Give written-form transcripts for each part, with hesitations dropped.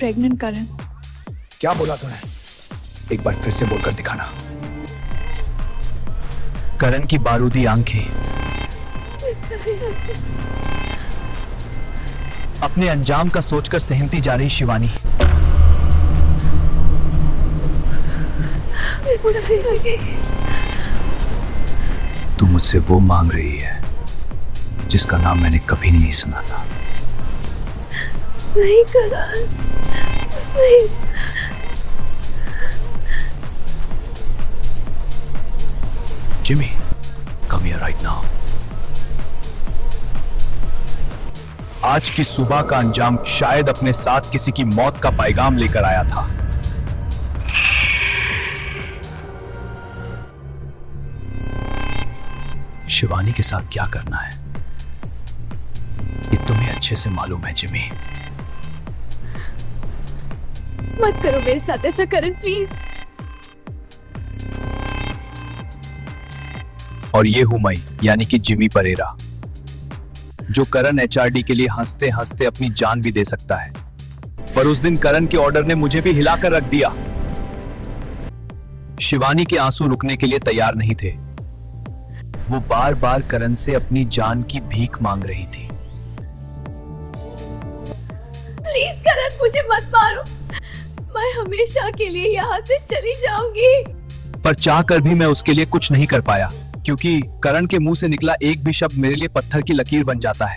Pregnant करण। क्या बोला तूने? एक बार फिर से बोलकर दिखाना। करण की बारूदी आंखें अपने अंजाम का सोचकर सहमती जा रही शिवानी। तू मुझसे वो मांग रही है जिसका नाम मैंने कभी नहीं सुना था। नहीं करण, नहीं। Jimmy, come here right now. आज की सुबह का अंजाम शायद अपने साथ किसी की मौत का पैगाम लेकर आया था। शिवानी के साथ क्या करना है ये तुम्हें अच्छे से मालूम है जिमी। मत करो मेरे साथ ऐसा करण, प्लीज। और ये हूं मैं, यानी कि जिमी परेरा, जो करण एचआरडी के लिए हंसते हंसते अपनी जान भी दे सकता है। पर उस दिन करण के ऑर्डर ने मुझे भी हिलाकर रख दिया। शिवानी के आंसू रुकने के लिए तैयार नहीं थे। वो बार बार करण से अपनी जान की भीख मांग रही थी। प्लीज करण, मुझे मत मारो। मैं हमेशा के लिए यहाँ से चली जाऊंगी। पर चाहकर भी मैं उसके लिए कुछ नहीं कर पाया, क्योंकि करण के मुंह से निकला एक भी शब्द मेरे लिए पत्थर की लकीर बन जाता है।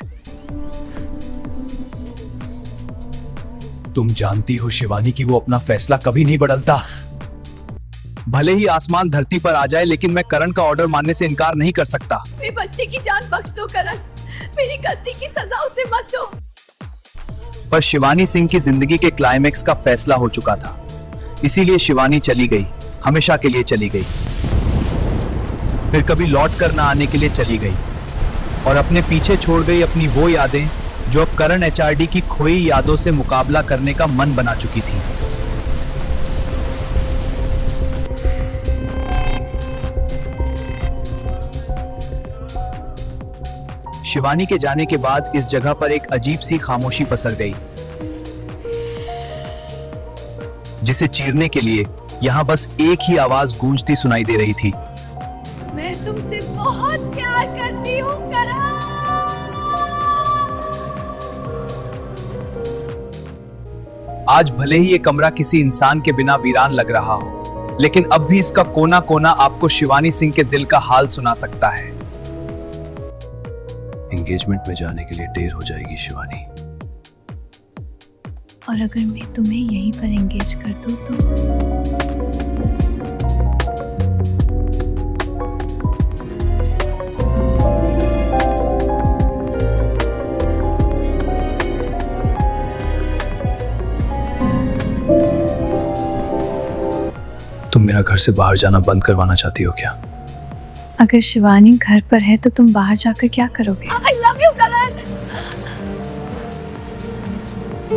तुम जानती हो शिवानी कि वो अपना फैसला कभी नहीं बदलता। भले ही आसमान धरती पर आ जाए, लेकिन मैं करण का ऑर्डर मानने से इनकार नहीं कर सकता। मेरे बच्चे की जान बख्श दो करण, मेरी गलती की सजा उसे मत दो। पर शिवानी सिंह की जिंदगी के क्लाइमेक्स का फैसला हो चुका था, इसीलिए शिवानी चली गई, हमेशा के लिए चली गई। फिर कभी लौट कर ना आने के लिए चली गई और अपने पीछे छोड़ गई अपनी वो यादें जो अब करण एचआरडी की खोई यादों से मुकाबला करने का मन बना चुकी थी। शिवानी के जाने के बाद इस जगह पर एक अजीब सी खामोशी पसर गई, जिसे चीरने के लिए यहां बस एक ही आवाज गूंजती सुनाई दे रही थी। मैं तुमसे बहुत प्यार करती हूँ करण। आज भले ही ये कमरा किसी इंसान के बिना वीरान लग रहा हो, लेकिन अब भी इसका कोना कोना आपको शिवानी सिंह के दिल का हाल सुना सकता है। एंगेजमेंट में जाने के लिए देर हो जाएगी शिवानी। और अगर मैं तुम्हें यहीं पर एंगेज कर दूं तो? तुम मेरा घर से बाहर जाना बंद करवाना चाहती हो क्या? अगर शिवानी घर पर है तो तुम बाहर जाकर क्या करोगे? I love you Karan.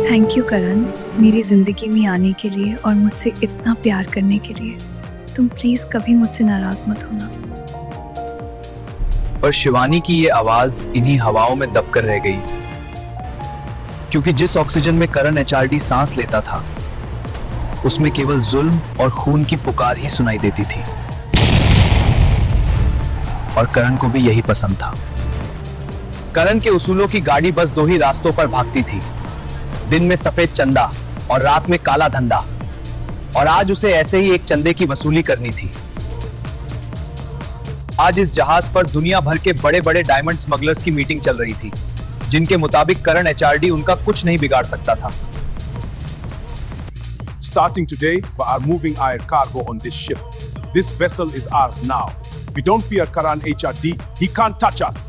Thank you Karan, मेरी जिंदगी में आने के लिए और मुझसे इतना प्यार करने के लिए। तुम प्लीज कभी मुझसे नाराज मत होना। पर शिवानी की ये आवाज इन्हीं हवाओं में दबकर रह गई, क्योंकि जिस ऑक्सीजन में करण एचआरडी सांस लेता था, उसमें केवल जुल्म और खून की पुकार ही सुनाई देती थी। और करण को भी यही पसंद था। करण के उसूलों की गाड़ी बस दो ही रास्तों पर भागती थी, दिन में सफेद चंदा और रात में काला धंधा। और आज उसे ऐसे ही एक चंदे की वसूली करनी थी। आज इस जहाज पर दुनिया भर के बड़े बड़े डायमंड स्मगलर्स की मीटिंग चल रही थी, जिनके मुताबिक करण एचआरडी उनका कुछ नहीं बिगाड़ सकता था। Starting today, we are moving our cargo on this ship. This vessel is ours now. We don't fear Karan HRD. He can't touch us.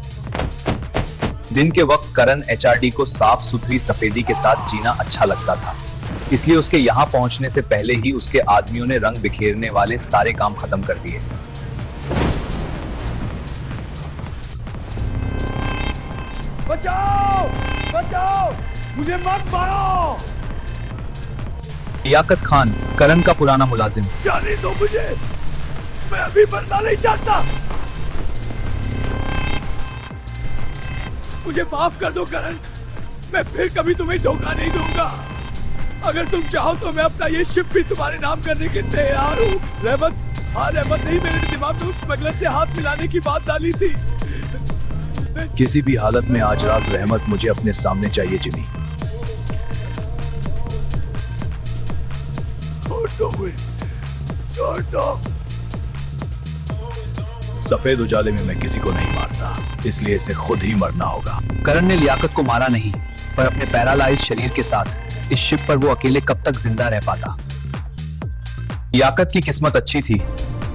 दिन के वक्त करण एचआरडी को साफ सुथरी सफेदी के साथ जीना अच्छा लगता था, इसलिए उसके यहाँ पहुंचने से पहले ही उसके आदमियों ने रंग बिखेरने वाले सारे काम खत्म कर दिए। बचाओ! बचाओ! मुझे मत मारो! लियाकत खान, करण का पुराना मुलाजिम। जाने दो मुझे, मैं अभी मरना नहीं चाहता। मुझे माफ कर दो करण, मैं फिर कभी तुम्हें धोखा नहीं दूंगा। अगर तुम चाहो तो मैं अपना ये शिप भी तुम्हारे नाम करने के तैयार हूँ। रहमत, हाँ रहमत नहीं, मेरे दिमाग में उस स्मगलर से हाथ मिलाने की बात डाली थी। किसी भी हालत में आज रात रहमत मुझे अपने सामने चाहिए जिमी। सफेद उजाले में मैं किसी को नहीं मारता, इसलिए इसे खुद ही मरना होगा। करण ने लियाकत को मारा नहीं, पर अपने पैरालाइज शरीर के साथ इस शिप पर वो अकेले कब तक जिंदा रह पाता। लियाकत की किस्मत अच्छी थी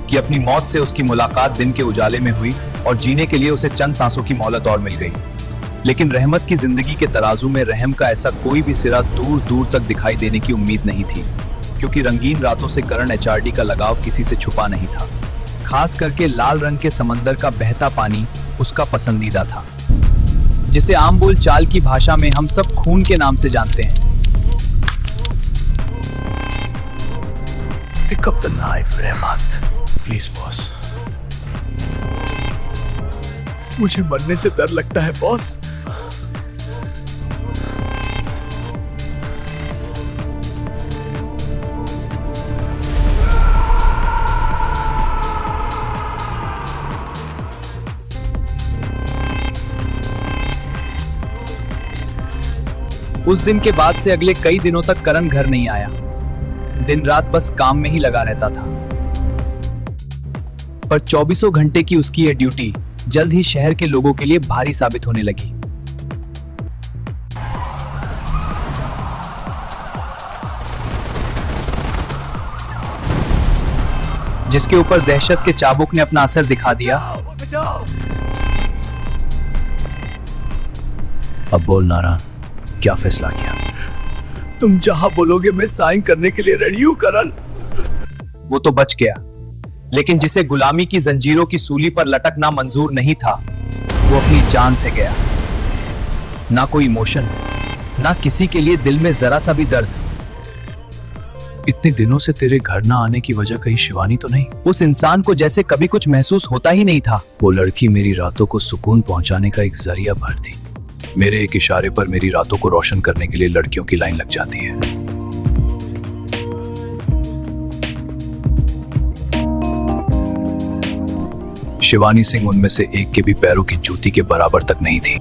कि अपनी मौत से उसकी मुलाकात दिन के उजाले में हुई और जीने के लिए उसे चंद सांसों की मोहलत और मिल गई। लेकिन रहमत की जिंदगी के तराजू में रहम का ऐसा कोई भी सिरा दूर दूर तक दिखाई देने की उम्मीद नहीं थी, क्योंकि रंगीन रातों से करण एचआरडी का लगाव किसी से छुपा नहीं था। खास करके लाल रंग के समंदर का बहता पानी उसका पसंदीदा था, जिसे आम बोल चाल की भाषा में हम सब खून के नाम से जानते हैं। Pick up the knife, रहमत। Please, boss. मुझे मरने से डर लगता है बॉस। उस दिन के बाद से अगले कई दिनों तक करण घर नहीं आया। दिन रात बस काम में ही लगा रहता था। पर 24 घंटे की उसकी यह ड्यूटी जल्द ही शहर के लोगों के लिए भारी साबित होने लगी। जिसके ऊपर दहशत के चाबुक ने अपना असर दिखा दिया। अब बोल नारायण, क्या फैसला किया? तुम जहां बोलोगे मैं साइन करने के लिए रेडी हूं करण। वो तो बच गया, लेकिन जिसे गुलामी की जंजीरों की सूली पर लटकना मंजूर नहीं था, वो अपनी जान से गया। ना कोई इमोशन, ना किसी के लिए दिल में जरा सा भी दर्द। इतने दिनों से तेरे घर ना आने की वजह कहीं शिवानी तो नहीं? उस इंसान को जैसे कभी कुछ महसूस होता ही नहीं था। वो लड़की मेरी रातों को सुकून पहुंचाने का एक जरिया भर थी। मेरे एक इशारे पर मेरी रातों को रोशन करने के लिए लड़कियों की लाइन लग जाती है। शिवानी सिंह उनमें से एक के भी पैरों की जूती के बराबर तक नहीं थी।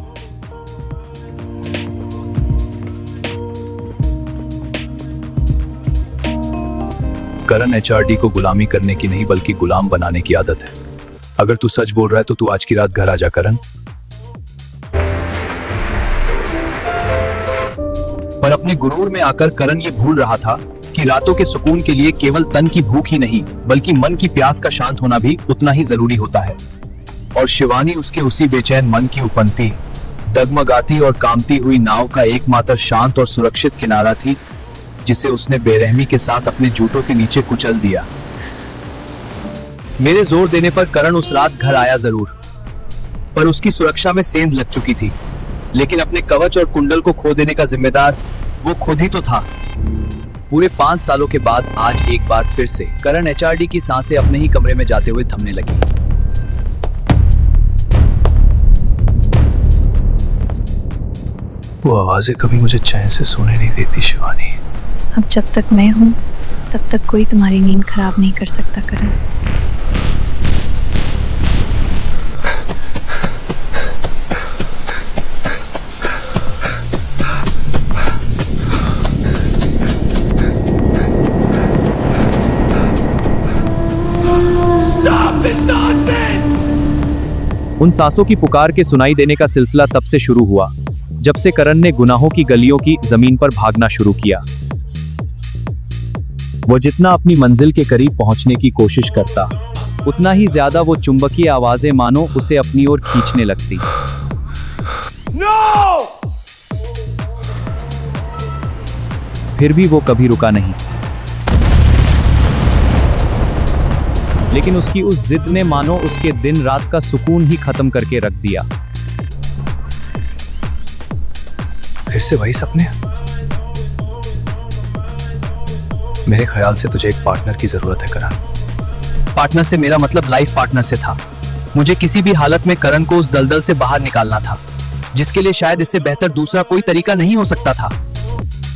करण एचआरडी को गुलामी करने की नहीं बल्कि गुलाम बनाने की आदत है। अगर तू सच बोल रहा है तो तू आज की रात घर आ जा करण। पर अपने गुरूर में आकर करण ये भूल रहा था कि रातों के सुकून के लिए केवल तन की भूख ही नहीं बल्कि मन की प्यास का शांत होना भी उतना ही जरूरी होता है। और शिवानी उसके उसी बेचैन मन की उफनती, डगमगाती और कामती हुई नाव का एकमात्र शांत और सुरक्षित किनारा थी, जिसे उसने बेरहमी के साथ अपने जूतों के नीचे कुचल दिया। मेरे जोर देने पर करण उस रात घर आया जरूर, पर उसकी सुरक्षा में सेंध लग चुकी थी। लेकिन अपने कवच और कुंडल को खो देने का जिम्मेदार वो खुद ही तो था। पूरे 5 सालों के बाद आज एक बार फिर से करण एचआरडी की सांसें अपने ही कमरे में जाते हुए थमने लगी। वो आवाजें कभी मुझे चैन से सोने नहीं देती शिवानी। अब जब तक मैं हूँ तब तक कोई तुम्हारी नींद खराब नहीं कर सकता करण। उन सांसों की पुकार के सुनाई देने का सिलसिला तब से शुरू हुआ जब से करण ने गुनाहों की गलियों की जमीन पर भागना शुरू किया। वो जितना अपनी मंजिल के करीब पहुंचने की कोशिश करता, उतना ही ज्यादा वो चुंबकीय आवाजें मानो उसे अपनी ओर खींचने लगती। फिर भी वो कभी रुका नहीं। लेकिन उसकी उस जिद ने मानो उसके दिन रात का सुकून ही खत्म करके रख दिया। फिर से वही सपने? मेरे ख्याल से तुझे एक पार्टनर की जरूरत है करण। पार्टनर से मेरा मतलब लाइफ पार्टनर से था। मुझे किसी भी हालत में करण को उस दलदल से बाहर निकालना था, जिसके लिए शायद इससे बेहतर दूसरा कोई तरीका नहीं हो सकता था।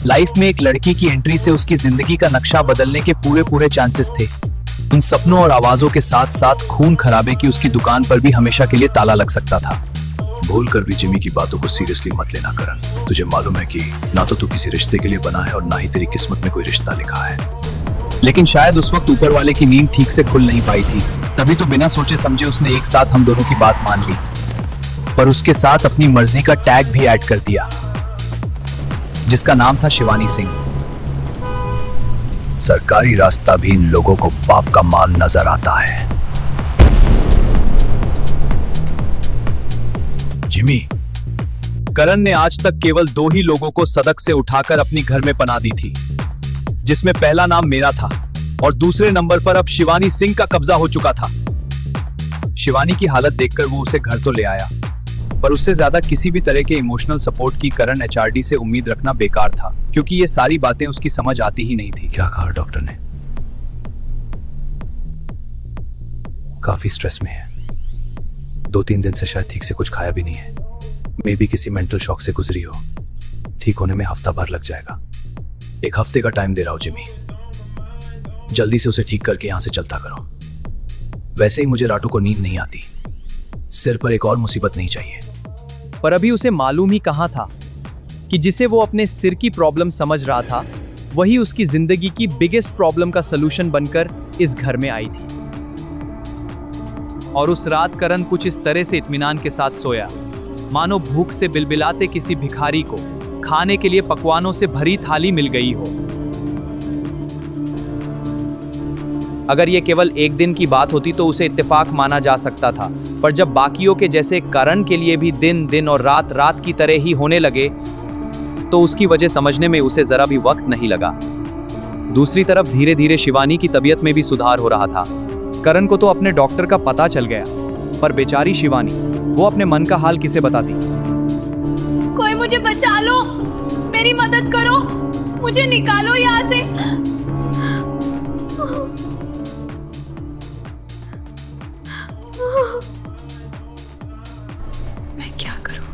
लाइफ में एक लड़की की एंट्री से उसकी जिंदगी का नक्शा बदलने के पूरे चांसेस थे। उन सपनों और आवाजों के साथ साथ खून खराबे की उसकी दुकान पर भी हमेशा के लिए ताला लग सकता था। भूल कर भी जिमी की बातों को सीरियसली मत लेना करण। तुझे मालूम है कि ना तो तू किसी रिश्ते के लिए बना है और ना ही तेरी किस्मत में कोई रिश्ता लिखा है। लेकिन शायद उस वक्त ऊपर वाले की नींद ठीक से खुल नहीं पाई थी, तभी तो बिना सोचे समझे उसने एक साथ हम दोनों की बात मान ली, पर उसके साथ अपनी मर्जी का टैग भी ऐड कर दिया, जिसका नाम था शिवानी सिंह। सरकारी रास्ता भी इन लोगों को बाप का माल नजर आता है। जिमी, करण ने आज तक केवल 2 ही लोगों को सड़क से उठाकर अपनी घर में पनाह दी थी, जिसमें पहला नाम मेरा था और दूसरे नंबर पर अब शिवानी सिंह का कब्जा हो चुका था। शिवानी की हालत देखकर वो उसे घर तो ले आया, पर उससे ज्यादा किसी भी तरह के इमोशनल सपोर्ट की करण एचआरडी से उम्मीद रखना बेकार था, क्योंकि ये सारी बातें उसकी समझ आती ही नहीं थी। क्या कहा डॉक्टर ने? काफी स्ट्रेस में है, 2-3 दिन से शायद ठीक से कुछ खाया भी नहीं है। मे बी किसी मेंटल शॉक से गुजरी हो। ठीक होने में हफ्ता भर लग जाएगा। 1 हफ्ते का टाइम दे रहा हूं जिमी, जल्दी से उसे ठीक करके यहां से चलता करो। वैसे ही मुझे रातों को नींद नहीं आती, सिर पर एक और मुसीबत नहीं चाहिए। पर अभी उसे मालूम ही कहां था कि जिसे वो अपने सिर की प्रॉब्लम समझ रहा था, वही उसकी जिंदगी की बिगेस्ट प्रॉब्लम का सलूशन बनकर इस घर में आई थी। और उस रात करण कुछ इस तरह से इत्मीनान के साथ सोया, मानो भूख से बिलबिलाते किसी भिखारी को खाने के लिए पकवानों से भरी थाली मिल गई हो। अगर ये केवल एक दिन की बात होती तो उसे इत्तेफाक माना जा सकता था, पर जब बाकियों के जैसे करण के लिए भी दिन दिन और रात रात की तरह ही होने लगे, तो उसकी वजह समझने में उसे जरा भी वक्त नहीं लगा। दूसरी तरफ धीरे धीरे शिवानी की तबीयत में भी सुधार हो रहा था। करण को तो अपने डॉक्टर का पता चल गया, पर बेचारी शिवानी, वो अपने मन का हाल किसे बताती। कोई मुझे बचा लो, मेरी मदद करो, मुझे निकालो यहाँ से। मैं क्या करूं?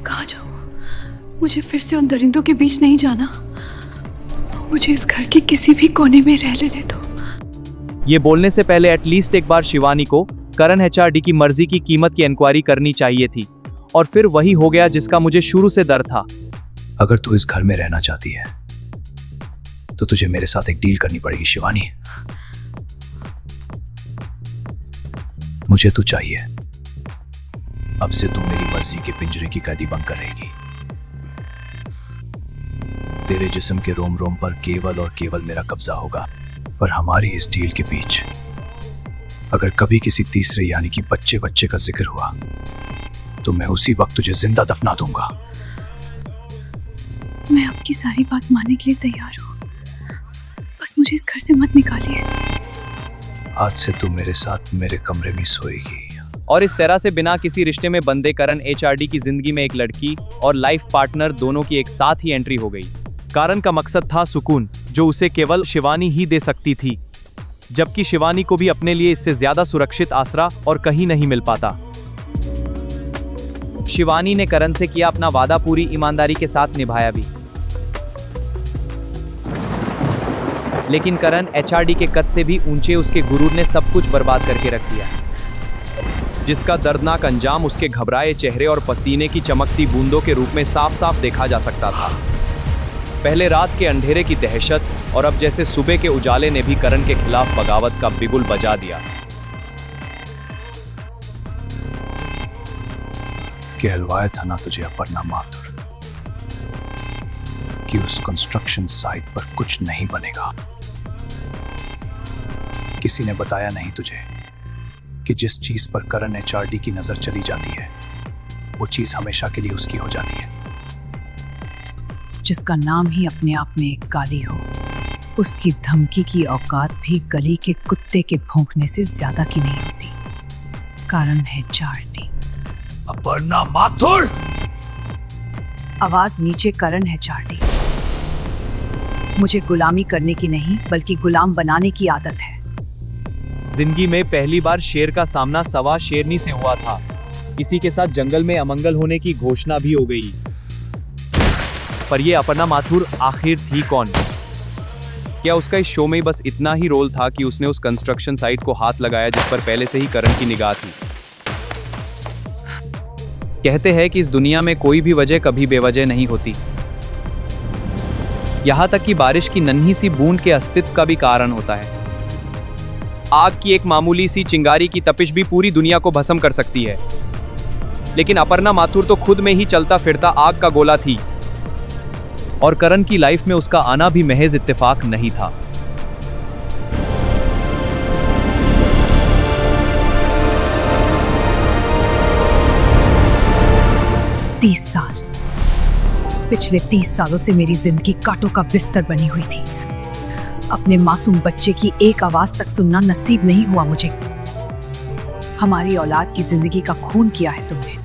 कहाँ जाऊं? मुझे फिर से उन दरिंदों के बीच नहीं जाना। मुझे इस घर के किसी भी कोने में रह लेने दो। ये बोलने से पहले एटलीस्ट एक बार शिवानी को करण एचआरडी की मर्जी की कीमत की इंक्वायरी करनी चाहिए थी, और फिर वही हो गया जिसका मुझे शुरू से डर था। अगर तू इस घर में रहना चाहती है तो तुझे मेरे साथ एक डील करनी पड़ेगी शिवानी। मुझे तू चाहिए। अब से तू मेरी मर्जी के पिंजरे की कैदी बनकर रहेगी। तेरे जिस्म के रोम रोम पर केवल और केवल मेरा कब्जा होगा, पर हमारी इस डील के बीच अगर कभी किसी तीसरे यानी कि बच्चे का जिक्र हुआ तो मैं उसी वक्त तुझे जिंदा दफना दूंगा। मैं आपकी सारी बात मानने के लिए तैयार हूँ, बस मुझे इस घर से मत निकालिए। आज से तू मेरे साथ मेरे कमरे में सोएगी। और इस तरह से बिना किसी रिश्ते में बंधे करण एचआरडी की जिंदगी में एक लड़की और लाइफ पार्टनर दोनों की एक साथ ही एंट्री हो गई। करण का मकसद था सुकून, जो उसे केवल शिवानी ही दे सकती थी, जबकि शिवानी को भी अपने लिए इससे ज्यादा सुरक्षित आसरा और कहीं नहीं मिल पाता। शिवानी ने करण से किया अपना वादा पूरी ईमानदारी के साथ निभाया भी, लेकिन करण एचआरडी के कद से भी ऊंचे उसके गुरूर ने सब कुछ बर्बाद करके रख दिया, जिसका दर्दनाक अंजाम उसके घबराए चेहरे और पसीने की चमकती बूंदों के रूप में साफ साफ देखा जा सकता था। पहले रात के अंधेरे की दहशत और अब जैसे सुबह के उजाले ने भी करण के खिलाफ बगावत का बिगुल बजा दिया। कहलवाया था ना तुझे अपर्णा माथुर कि उस कंस्ट्रक्शन साइट पर कुछ नहीं बनेगा। किसी ने बताया नहीं तुझे कि जिस चीज पर करण एचआरडी की नजर चली जाती है वो चीज हमेशा के लिए उसकी हो जाती है। जिसका नाम ही अपने आप में एक गाली हो, उसकी धमकी की औकात भी गली के कुत्ते के भौंकने से ज्यादा की नहीं होती। कारण है एचआरडी। अपर्णा माथुर! आवाज नीचे। करण है एचआरडी। मुझे गुलामी करने की नहीं बल्कि गुलाम बनाने की आदत है। जिंदगी में पहली बार शेर का सामना सवा शेरनी से हुआ था। इसी के साथ जंगल में अमंगल होने की घोषणा भी हो गई। पर ये अपर्णा माथुर आखिर थी कौन? क्या उसका इस शो में बस इतना ही रोल था कि उसने उस कंस्ट्रक्शन साइट को हाथ लगाया जिस पर पहले से ही करण की निगाह थी? कहते हैं कि इस दुनिया में कोई भी वजह कभी बेवजह नहीं होती, यहां तक कि बारिश की नन्ही सी बूंद के अस्तित्व का भी कारण होता है। आग की एक मामूली सी चिंगारी की तपिश भी पूरी दुनिया को भस्म कर सकती है, लेकिन अपर्णा माथुर तो खुद में ही चलता फिरता आग का गोला थी, और करण की लाइफ में उसका आना भी महज इत्तेफाक नहीं था। साल पिछले 30 सालों से मेरी जिंदगी कांटों का बिस्तर बनी हुई थी। अपने मासूम बच्चे की एक आवाज तक सुनना नसीब नहीं हुआ मुझे। हमारी औलाद की जिंदगी का खून किया है तुमने।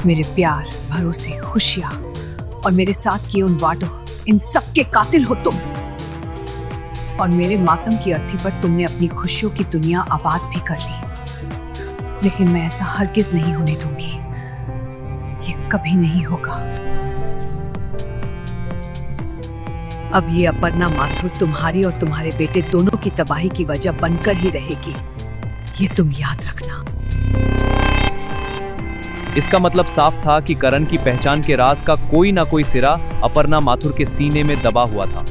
मेरे प्यार, भरोसे, खुशियां और मेरे साथ किए उन वादों, इन सब के कातिल हो तुम। और मेरे मातम की अर्थी पर तुमने अपनी खुशियों की दुनिया आबाद भी कर ली। लेकिन मैं ऐसा हरगिज नहीं होने दूंगी, ये कभी नहीं होगा। अब ये अपर्णा माथुर तुम्हारी और तुम्हारे बेटे दोनों की तबाही की वजह बनकर ही रहेगी, ये तुम याद रखना। इसका मतलब साफ था कि करण की पहचान के राज का कोई ना कोई सिरा अपर्णा माथुर के सीने में दबा हुआ था।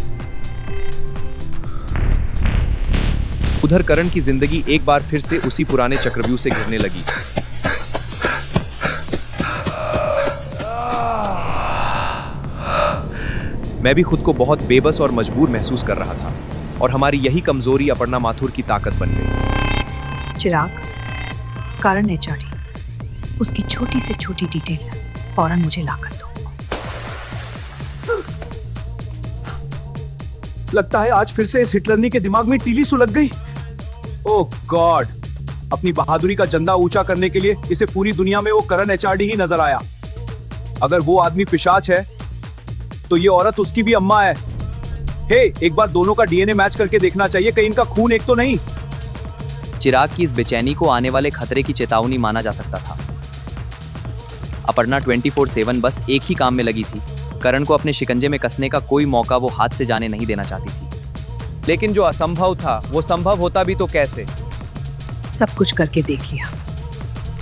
उधर करण की जिंदगी एक बार फिर से उसी पुराने चक्रव्यूह से घिरने लगी। मैं भी खुद को बहुत बेबस और मजबूर महसूस कर रहा था, और हमारी यही कमजोरी अपर्णा माथुर की ताकत बन गई। चिराग, करण एचआरडी, उसकी छोटी से छोटी डिटेल फौरन मुझे लाकर दो। लगता है आज फिर से इस हिटलरनी के दिमाग में तीली सुलग गई। ओह गॉड, अपनी बहादुरी का झंडा ऊंचा करने के लिए इसे पूरी दुनिया में वो करण एचआरडी ही नजर आया। अगर वो आदमी पिशाच है तो ये औरत उसकी भी अम्मा है। हे, एक बार दोनों का डीएनए मैच करके देखना चाहिए, कहीं इनका खून एक तो नहीं। चिराग की इस बेचैनी को आने वाले खतरे की चेतावनी माना जा सकता था। अपर्णा 24/7 बस एक ही काम में लगी थी, करण को अपने शिकंजे में कसने का कोई मौका वो हाथ से जाने नहीं देना चाहती थी। लेकिन जो असंभव था वो संभव होता भी तो कैसे? सब कुछ करके देख लिया,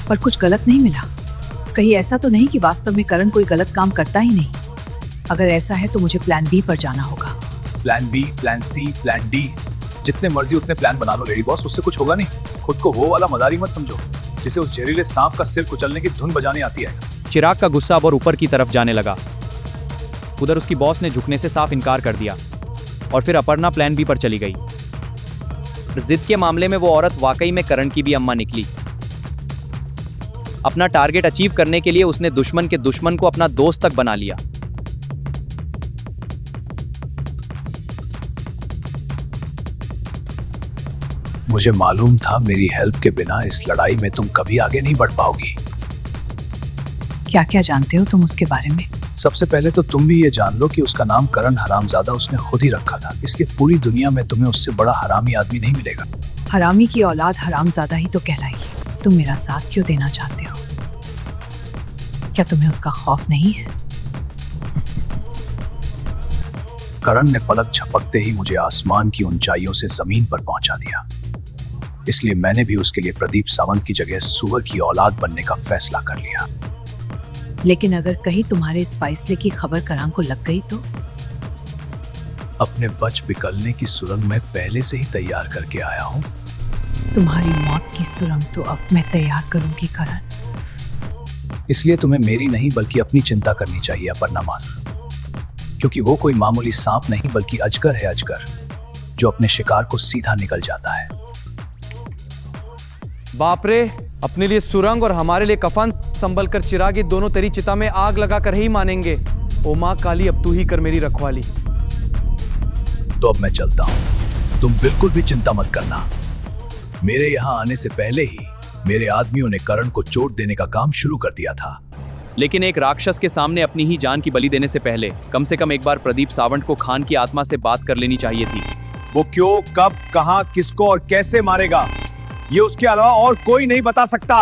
पर कुछ गलत नहीं मिला। कहीं ऐसा तो नहीं कि वास्तव में करण कोई गलत काम करता ही नहीं। अगर ऐसा है तो मुझे प्लान बी पर जाना होगा। Plan B, plan C, plan D, जितने मर्जी उतने प्लान बना लो लेडी बॉस, उससे कुछ होगा नहीं। खुद को वो वाला मदारी मत समझो जिसे उस जहरीले सांप का सिर कुचलने की धुन बजाने आती है। चिराग का गुस्सा अब और ऊपर की तरफ जाने लगा। उधर उसकी बॉस ने झुकने से साफ इनकार कर दिया, और फिर अपर्णा प्लान बी पर चली गई। जिद के मामले में वो औरत वाकई में करण की भी अम्मा निकली। अपना टारगेट अचीव करने के लिए उसने दुश्मन के दुश्मन को अपना दोस्त तक बना लिया। मुझे मालूम था मेरी हेल्प के बिना इस लड़ाई में तुम कभी आगे नहीं बढ़ पाओगी। क्या क्या जानते हो तुम उसके बारे में? सबसे पहले तो तुम भी ये जान लो कि उसका नाम करण हरामजादा उसने खुद ही रखा था, इसलिए पूरी दुनिया में तुम्हें उससे बड़ा हरामी आदमी नहीं मिलेगा। हरामी की औलाद हरामजादा ही तो कहलाएगी। तुम मेरा साथ क्यों देना चाहते हो? क्या तुम्हें उसका खौफ नहीं है? करण ने पलक झपकते ही मुझे आसमान की ऊंचाइयों से जमीन पर पहुंचा दिया, इसलिए मैंने भी उसके लिए प्रदीप सावंत की जगह सुअर की औलाद बनने का फैसला कर लिया। लेकिन अगर कहीं तुम्हारे इस फैसले की खबर करण को लग गई तो? अपने बच बिकलने की सुरंग मैं पहले से ही तैयार करके आया हूँ। तुम्हारी मौत की सुरंग तो अब मैं तैयार करूंगी करण। इसलिए तुम्हें मेरी नहीं बल्कि अपनी चिंता करनी चाहिए अपर्णा माथुर, क्योंकि वो कोई मामूली सांप नहीं बल्कि अजगर है, अजगर जो अपने शिकार को सीधा निकल जाता है। बाप रे, अपने लिए सुरंग और हमारे लिए कफन संभल कर चिरागी दोनों तेरी चिता में आग लगा कर ही मानेंगे। ओ माँ काली, अब तू ही कर मेरी रखवाली। तो अब मैं चलता हूँ, तुम बिल्कुल भी चिंता मत करना। मेरे यहाँ आने से पहले ही मेरे आदमियों ने करण को चोट देने का काम शुरू कर दिया था। लेकिन एक राक्षस के सामने अपनी ही जान की बलि देने से पहले कम से कम एक बार प्रदीप सावंत को खान की आत्मा से बात कर लेनी चाहिए थी। वो क्यों, कब, कहां, किसको और कैसे मारेगा, ये उसके अलावा और कोई नहीं बता सकता।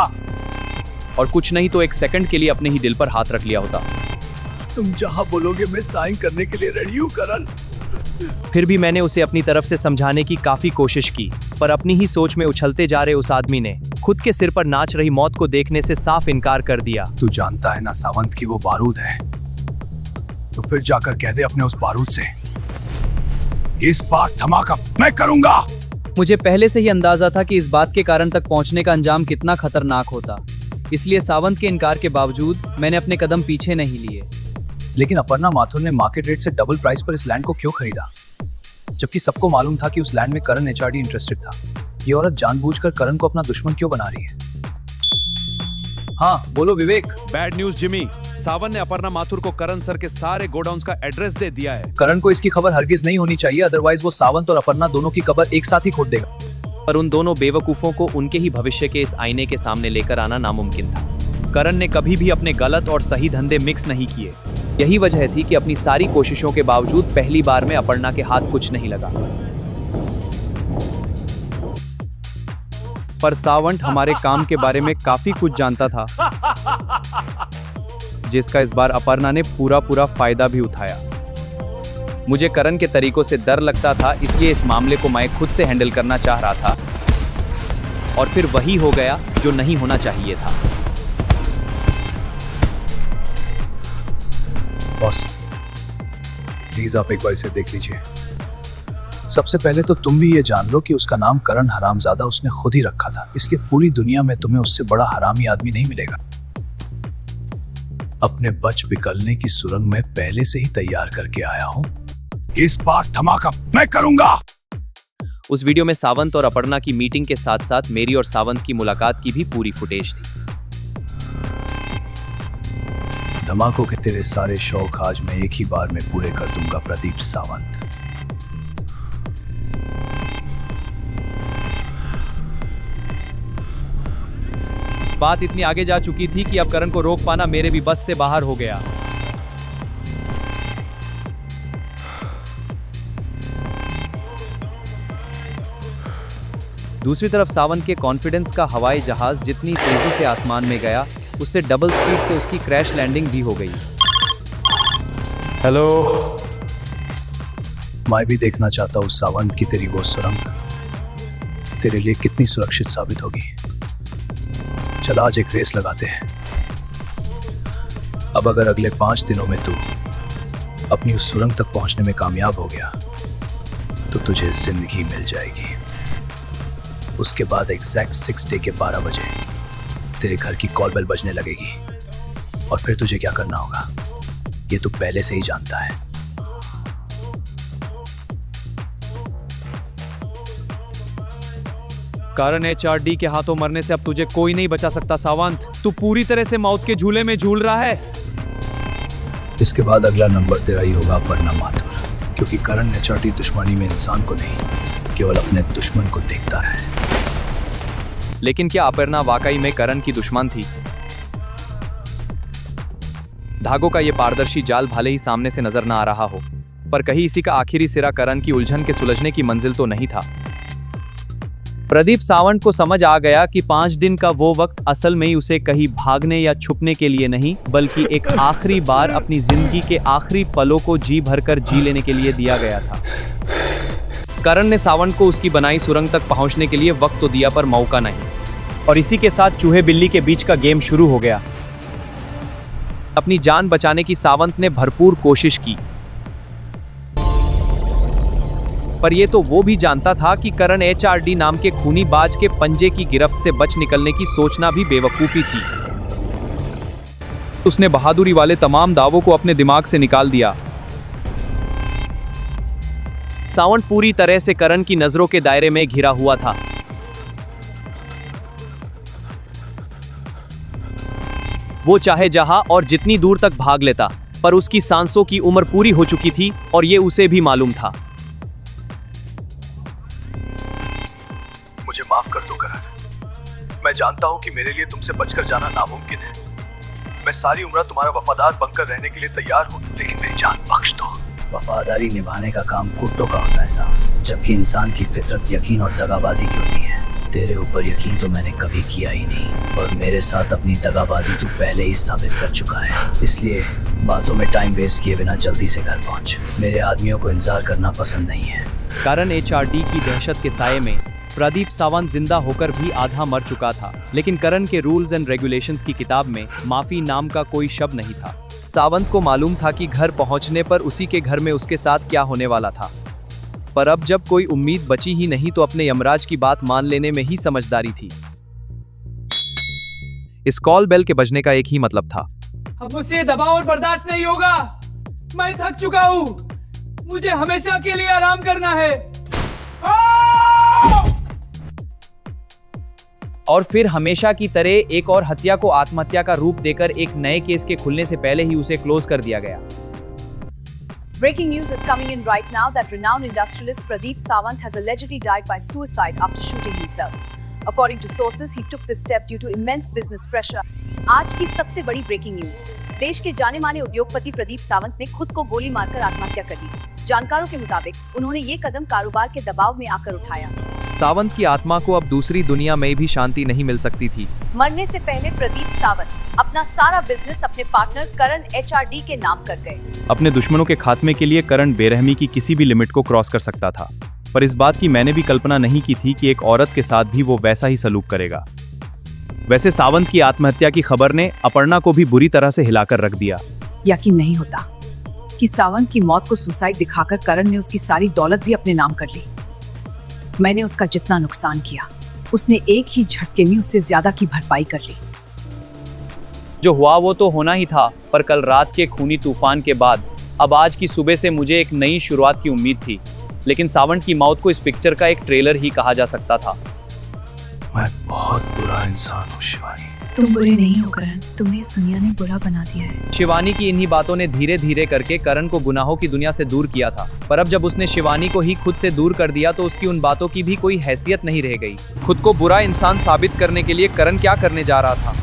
और कुछ नहीं तो एक सेकंड के लिए अपने ही दिल पर हाथ रख लिया होता। तुम जहां बोलोगे मैं साइन करने के लिए रेडी हूँ करण। फिर भी मैंने उसे अपनी तरफ से समझाने की काफी कोशिश की, पर अपनी ही सोच में उछलते जा रहे उस आदमी ने खुद के सिर पर नाच रही मौत को देखने से साफ इनकार कर दिया। तू जानता है ना सावंत की वो बारूद है, तो फिर जाकर कह दे अपने उस बारूद से, इस बार धमाका मैं करूंगा। मुझे पहले से ही अंदाजा था कि इस बात के कारण तक पहुंचने का अंजाम कितना खतरनाक होता, इसलिए सावंत के इनकार के बावजूद मैंने अपने कदम पीछे नहीं लिए। लेकिन अपर्णा माथुर ने मार्केट रेट से डबल प्राइस पर इस लैंड को क्यों खरीदा, जबकि सबको मालूम था कि उस लैंड में करण एचआरडी इंटरेस्टेड था। ये औरत जानबूझकर करण को अपना दुश्मन क्यों बना रही है? हाँ बोलो विवेक। बैड न्यूज जिमी, सावन ने अपर्णा माथुर को करण सर के सारे गोडाउन्स का एड्रेस दे दिया है। करण को इसकी खबर हरगिज नहीं होनी चाहिए, अदरवाइज वो सावंत और अपर्णा दोनों की कबर एक साथ ही खोद देगा। पर उन दोनों बेवकूफों को उनके ही भविष्य के इस आईने के सामने लेकर आना नामुमकिन था। करण ने कभी भी अपने गलत और सही धंधे मिक्स नहीं किए। यही वजह थी कि अपनी सारी कोशिशों के बावजूद पहली बार में अपर्णा के हाथ कुछ नहीं लगा। पर सावंत हमारे काम के बारे में काफी कुछ जानता था, जिसका इस बार अपर्णा ने पूरा फायदा भी उठाया। मुझे करण के तरीकों से डर लगता था, इसलिए इस मामले को मैं खुद से हैंडल करना चाह रहा था, और फिर वही हो गया जो नहीं होना चाहिए था। बॉस प्लीज आप एक बार इसे देख लीजिए। सबसे पहले तो तुम भी ये जान लो कि उसका नाम करण हरामजादा उसने खुद ही रखा था, इसलिए पूरी दुनिया में तुम्हें उससे बड़ा हरामी आदमी नहीं मिलेगा। अपने बच बिकलने की सुरंग मैं पहले से ही तैयार करके आया हूं, इस बार धमाका मैं करूंगा। उस वीडियो में सावंत और अपर्णा की मीटिंग के साथ साथ मेरी और सावंत की मुलाकात की भी पूरी फुटेज थी। धमाकों के तेरे सारे शौक आज मैं एक ही बार में पूरे कर दूंगा प्रदीप सावंत। बात इतनी आगे जा चुकी थी कि अब करण को रोक पाना मेरे भी बस से बाहर हो गया। दूसरी तरफ सावंत के कॉन्फिडेंस का हवाई जहाज जितनी तेजी से आसमान में गया, उससे डबल स्पीड से उसकी क्रैश लैंडिंग भी हो गई। हेलो, मैं भी देखना चाहता हूँ सावंत की तेरी वो सुरंग तेरे लिए कितनी सुरक्षित साबित होगी। चल आज एक रेस लगाते हैं। अब अगर अगले 5 दिनों में तू अपनी उस सुरंग तक पहुंचने में कामयाब हो गया तो तुझे जिंदगी मिल जाएगी। उसके बाद एग्जैक्ट 6 डे के 12 बजे तेरे घर की कॉल बेल बजने लगेगी, और फिर तुझे क्या करना होगा ये तू पहले से ही जानता है। करण एचआरडी के हाथों मरने से अब तुझे कोई नहीं बचा सकता सावंत। तू पूरी तरह से मौत के झूले में झूल रहा है। इसके बाद अगला नंबर तेरा ही होगा अपर्णा माथुर, क्योंकि करण एचआरडी दुश्मनी में इंसान को नहीं केवल अपने दुश्मन को देखता है। लेकिन क्या अपर्णा वाकई में करण की दुश्मन थी? धागों का ये पारदर्शी जाल भले ही सामने से नजर न आ रहा हो, पर कहीं इसी का आखिरी सिरा करण की उलझन के सुलझने की मंजिल तो नहीं था। प्रदीप सावंत को समझ आ गया कि 5 दिन का वो वक्त असल में ही उसे कहीं भागने या छुपने के लिए नहीं, बल्कि एक आखिरी बार अपनी जिंदगी के आखिरी पलों को जी भरकर जी लेने के लिए दिया गया था। करण ने सावंत को उसकी बनाई सुरंग तक पहुंचने के लिए वक्त तो दिया, पर मौका नहीं, और इसी के साथ चूहे बिल्ली के बीच का गेम शुरू हो गया। अपनी जान बचाने की सावंत ने भरपूर कोशिश की, पर यह तो वो भी जानता था कि करण एचआरडी नाम के खूनी बाज के पंजे की गिरफ्त से बच निकलने की सोचना भी बेवकूफी थी। उसने बहादुरी वाले तमाम दावों को अपने दिमाग से निकाल दिया। सावंत पूरी तरह से करण की नजरों के दायरे में घिरा हुआ था। वो चाहे जहां और जितनी दूर तक भाग लेता, पर उसकी सांसों की उम्र पूरी हो चुकी थी और ये उसे भी मालूम था। मुझे माफ कर दो करण, मैं जानता हूं कि मेरे लिए तुमसे बचकर जाना नामुमकिन है। मैं सारी उम्र तुम्हारा वफादार बनकर रहने के लिए तैयार हूं, लेकिन मेरी जान बख्श दो। वफादारी निभाने का काम कुत्तों का होता है साहब, जबकि इंसान की फितरत यकीन और दगाबाजी की होती है। तेरे ऊपर यकीन तो मैंने कभी किया ही नहीं, और मेरे साथ अपनी दगाबाजी तू पहले ही साबित कर चुका है। इसलिए बातों में टाइम वेस्ट किए बिना जल्दी से घर पहुंच। मेरे आदमियों को इंतजार करना पसंद नहीं है। करण HRD की दहशत के साये में प्रदीप सावंत जिंदा होकर भी आधा मर चुका था, लेकिन करण के रूल्स एंड रेगुलेशंस की किताब में माफी नाम का कोई शब्द नहीं था। सावंत को मालूम था कि घर पहुंचने पर उसी के घर में उसके साथ क्या होने वाला था, पर अब जब कोई उम्मीद बची ही नहीं तो अपने यमराज की बात मान लेने में ही समझदारी थी। इस कॉल बेल के बजने का एक ही मतलब था, अब मुझसे दबाव और बर्दाश्त नहीं होगा। मैं थक चुका हूँ, मुझे हमेशा के लिए आराम करना है। और फिर हमेशा की तरह एक और हत्या को आत्महत्या का रूप देकर एक नए केस के खुलने से पहले ही उसे क्लोज कर दिया गया। Breaking news is coming in right now that renowned industrialist Pradeep Sawant has allegedly died by suicide after shooting himself. According to sources, he took this step due to immense business pressure. आज की सबसे बड़ी breaking news, देश के जाने माने उद्योगपति प्रदीप सावंत ने खुद को गोली मारकर आत्महत्या कर ली। जानकारों के मुताबिक उन्होंने ये कदम कारोबार के दबाव में आकर उठाया। सावंत की आत्मा को अब दूसरी दुनिया में भी शांति नहीं मिल सकती थी। मरने से पहले प्रदीप सावंत अपना सारा बिजनेस अपने पार्टनर करण HRD के नाम कर गए। अपने दुश्मनों के खात्मे के लिए करण बेरहमी की किसी भी लिमिट को क्रॉस कर सकता था, पर इस बात की मैंने भी कल्पना नहीं की थी कि एक औरत के साथ भी वो वैसा ही सलूक करेगा। वैसे सावंत की आत्महत्या की खबर ने अपर्णा को भी बुरी तरह से हिलाकर रख दिया। यकीन नहीं होता कि सावंत की मौत को सुसाइड दिखाकर करण ने उसकी सारी दौलत भी अपने नाम कर ली। मैंने उसका जितना नुकसान किया, उसने एक ही झटके में उससे ज्यादा की भरपाई कर ली। जो हुआ वो तो होना ही था, पर कल रात के खूनी तूफान के बाद अब आज की सुबह से मुझे एक नई शुरुआत की उम्मीद थी। लेकिन सावंत की मौत को इस पिक्चर का एक ट्रेलर ही कहा जा सकता था। मैं बहुत बुरा इंसान हूँ शिवानी। तुम बुरे नहीं हो करण, तुम्हें इस दुनिया ने बुरा बना दिया है। शिवानी की इन्हीं बातों ने धीरे धीरे करके करण को गुनाहों की दुनिया से दूर किया था, पर अब जब उसने शिवानी को ही खुद से दूर कर दिया तो उसकी उन बातों की भी कोई हैसियत नहीं रह गई। खुद को बुरा इंसान साबित करने के लिए करण क्या करने जा रहा था,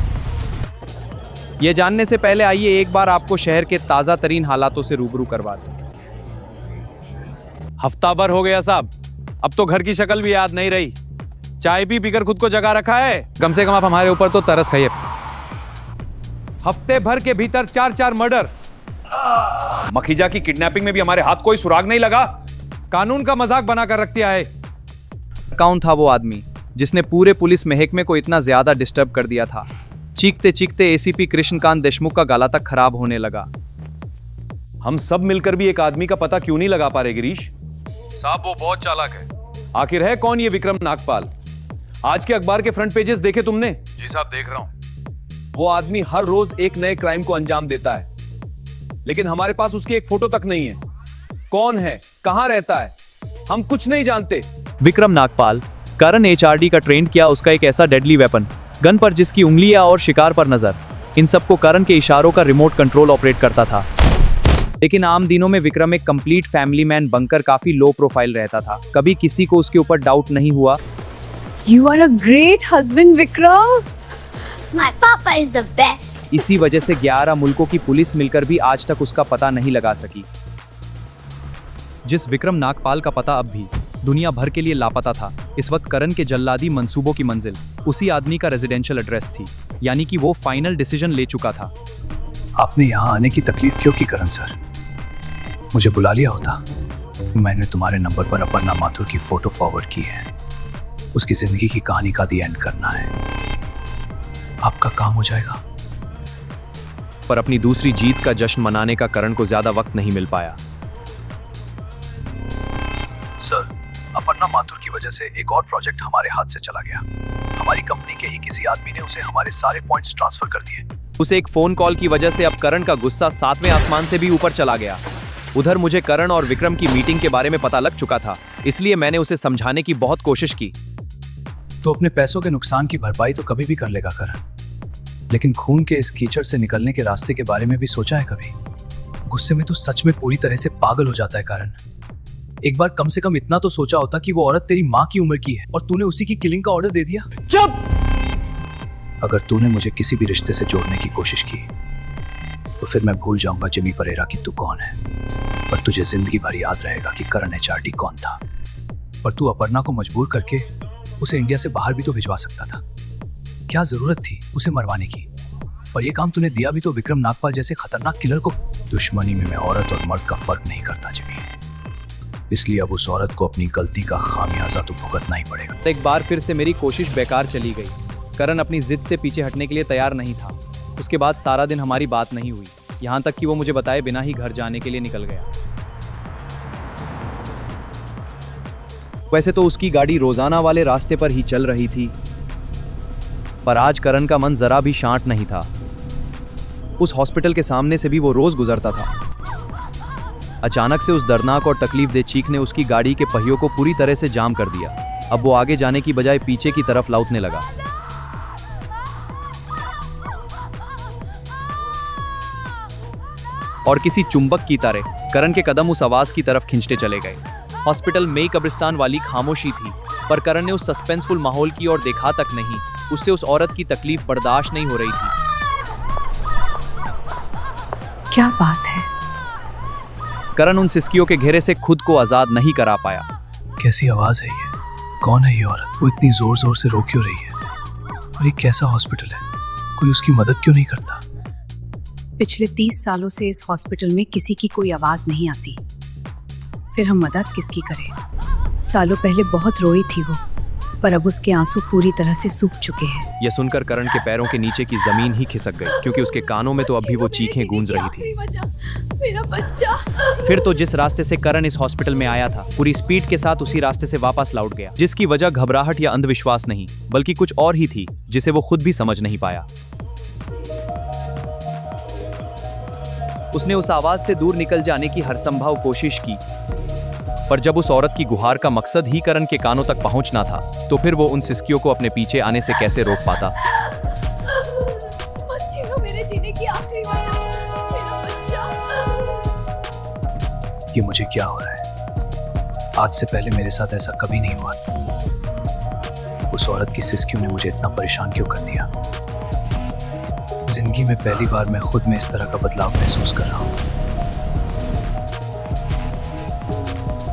ये जानने से पहले आइए एक बार आपको शहर के ताजा तरीन हालातों से रूबरू करवा दें। हफ्ता भर हो गया साहब, अब तो घर की शक्ल भी याद नहीं रही। चाय भी पीकर खुद को जगा रखा है। कम से कम आप हमारे ऊपर तो तरस खाइए। हफ्ते भर के भीतर 4 मर्डर। मखीजा की किडनैपिंग में भी हमारे हाथ कोई सुराग नहीं लगा। कानून का मजाक बनाकर रख दिया है। कौन था वो आदमी जिसने पूरे पुलिस महकमे को इतना ज्यादा डिस्टर्ब कर दिया था? चीखते चीखते ACP कृष्णकांत देशमुख का गला तक खराब होने लगा। हम सब मिलकर भी एक आदमी का पता क्यों नहीं लगा पा रहे गिरीश साहब? वो बहुत चालाक है। आखिर है कौन ये विक्रम नागपाल? आज के अखबार के फ्रंट पेजेस देखे तुमने? जी साहब, देख रहा हूँ। वो आदमी हर रोज एक नए क्राइम को अंजाम देता है, लेकिन हमारे पास उसकी एक फोटो तक नहीं है। कौन है, कहां रहता है, हम कुछ नहीं जानते। विक्रम नागपाल, करण HRD का ट्रेंड किया उसका एक ऐसा डेडली वेपन, गन पर जिसकी उंगलियां और शिकार पर नजर, इन सबको करण के इशारों का रिमोट कंट्रोल ऑपरेट करता था। लेकिन आम दिनों में विक्रम एक कंप्लीट फैमिली मैन बनकर काफी लो प्रोफाइल रहता था। कभी किसी को उसके ऊपर डाउट नहीं हुआ। You are a great husband, Vikram. My papa is the best. इसी वजह से 11 मुल्कों की पुलिस मिलकर भी आज तक उसका पता नहीं लगा सकी। जिस विक्रम नागपाल का पता अब भी दुनिया भर के लिए लापता था, इस वक्त करण के जल्लादी मंसूबों की मंजिल उसी आदमी का रेजिडेंशियल एड्रेस थी, यानी कि वो फाइनल डिसीजन ले चुका था। आपने यहाँ आने की तकलीफ क्यों की करण सर? मुझे बुला लिया होता। मैंने तुम्हारे नंबर पर अपर्णा माथुर की फोटो फॉरवर्ड की है। उसकी जिंदगी की कहानी का दी एंड करना है, आपका काम हो जाएगा। पर अपनी दूसरी जीत का जश्न मनाने का करण को ज्यादा वक्त नहीं मिल पाया। सर, अपर्णा माथुर की वजह से एक और प्रोजेक्ट हमारे हाथ से चला गया। हमारी कंपनी के ही किसी आदमी ने उसे हमारे सारे पॉइंट्स ट्रांसफर कर दिए। उसे एक फोन कॉल की वजह से अब करण का गुस्सा 7वें आसमान से भी ऊपर चला गया। उधर मुझे करण और विक्रम की मीटिंग के बारे में पता लग चुका था, इसलिए मैंने उसे समझाने की बहुत कोशिश की। तो अपने पैसों के नुकसान की भरपाई तो कभी भी कर लेगा करण, लेकिन खून के इस कीचड़ से निकलने के रास्ते के बारे में भी सोचा है कभी? गुस्से में तो सच में पूरी तरह से पागल हो जाता है करण। एक बार कम से कम इतना तो सोचा होता कि वो औरत तेरी माँ की उम्र की है और तूने उसी की किलिंग का ऑर्डर दे दिया। चुप! अगर तूने मुझे किसी भी रिश्ते से जोड़ने की कोशिश की तो फिर मैं भूल जाऊंगा जिमी परेरा कि तू कौन है, पर तुझे जिंदगी भर याद रहेगा कि करण HRD कौन था। पर तू अपर्णा को मजबूर करके उसे इंडिया से बाहर भी तो भिजवा सकता था। क्या जरूरत थी उसे मरवाने की? और ये काम तूने दिया भी तो विक्रम नागपाल जैसे खतरनाक किलर को। दुश्मनी में मैं औरत और मर्द का फर्क नहीं करता जिमी, इसलिए अब उस औरत को अपनी गलती का खामियाजा तो भुगतना ही पड़ेगा। एक बार फिर से मेरी कोशिश बेकार चली गई। करण अपनी जिद से पीछे हटने के लिए तैयार नहीं था। उसके बाद सारा दिन हमारी बात नहीं हुई, यहाँ तक कि वो मुझे बताए बिना ही घर जाने के लिए निकल गया। वैसे तो उसकी गाड़ी रोजाना वाले रास्ते पर ही चल रही थी, पर आज करण का मन जरा भी शांत नहीं था। उस हॉस्पिटल के सामने से भी वो रोज गुजरता था। अचानक से उस दर्दनाक और तकलीफदेह चीख ने उसकी गाड़ी के पहियों को पूरी तरह से जाम कर दिया। अब वो आगे जाने की बजाय पीछे की तरफ लौटने लगा। और किसी चुंबक की तरह करण के कदम उस आवाज की तरफ खींचते चले गए। हॉस्पिटल में कब्रिस्तान वाली खामोशी थी, पर करण ने उस सस्पेंसफुल माहौल की ओर देखा तक नहीं। उससे उस औरत की तकलीफ बर्दाश्त नहीं हो रही थी। क्या बात है? करण उन सिसकियों के घेरे से खुद को आजाद नहीं करा पाया। कैसी आवाज है ये? कौन है ये औरत? वो इतनी जोर जोर से रो क्यों रही है? और ये कैसा हॉस्पिटल है? कोई उसकी मदद क्यों नहीं करता? पिछले 30 सालों से इस हॉस्पिटल में किसी की कोई आवाज नहीं आती, फिर हम मदद किसकी करें? सालों पहले बहुत रोई थी वो, पर अब उसके आंसू पूरी तरह से सूख चुके हैं। यह सुनकर करण के पैरों के नीचे की जमीन ही खिसक गई, क्योंकि उसके कानों में तो अब भी वो चीखें गूंज रही थी। मेरा बच्चा। फिर तो जिस रास्ते से करण इस हॉस्पिटल में आया था, पूरी स्पीड के साथ उसी रास्ते से वापस लौट गया, जिसकी वजह घबराहट या अंधविश्वास नहीं, बल्कि कुछ और ही थी जिसे वो खुद भी समझ नहीं पाया। उसने उस आवाज से दूर निकल जाने की हर संभव कोशिश की, पर जब उस औरत की गुहार का मकसद ही करण के कानों तक पहुंचना था, तो फिर वो उन सिसकियों को अपने पीछे आने से कैसे रोक पाता? मत छीनो मेरे जीने की आखिरी वजह, मेरा बच्चा। ये मुझे क्या हो रहा है? आज से पहले मेरे साथ ऐसा कभी नहीं हुआ। उस औरत की सिसकियों ने मुझे इतना परेशान क्यों कर दिया? जिंदगी में पहली बार मैं खुद में इस तरह का बदलाव महसूस कर रहा हूँ,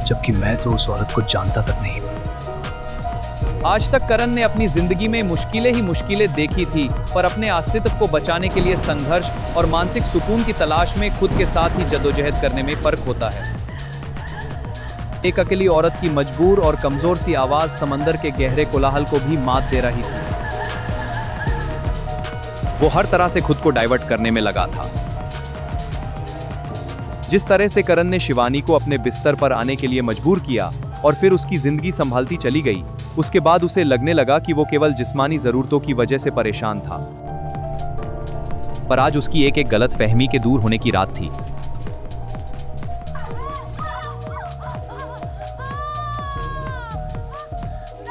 जबकि मैं तो उस औरत को जानता तक नहीं हूँ। आज तक करण ने अपनी जिंदगी में मुश्किलें ही मुश्किलें देखी थी, पर अपने अस्तित्व को बचाने के लिए संघर्ष और मानसिक सुकून की तलाश में खुद के साथ ही जद्दोजहद करने में फर्क होता है। एक अकेली औरत की मजबूर और कमजोर सी आवाज समंदर के गहरे कोलाहल को भी मात दे रही थी। वो हर तरह से खुद को डाइवर्ट करने में लगा था। जिस तरह से करण ने शिवानी को अपने बिस्तर पर आने के लिए मजबूर किया और फिर उसकी जिंदगी संभालती चली गई, उसके बाद उसे लगने लगा कि वो केवल जिस्मानी जरूरतों की वजह से परेशान था। पर आज उसकी एक गलत फहमी के दूर होने की रात थी।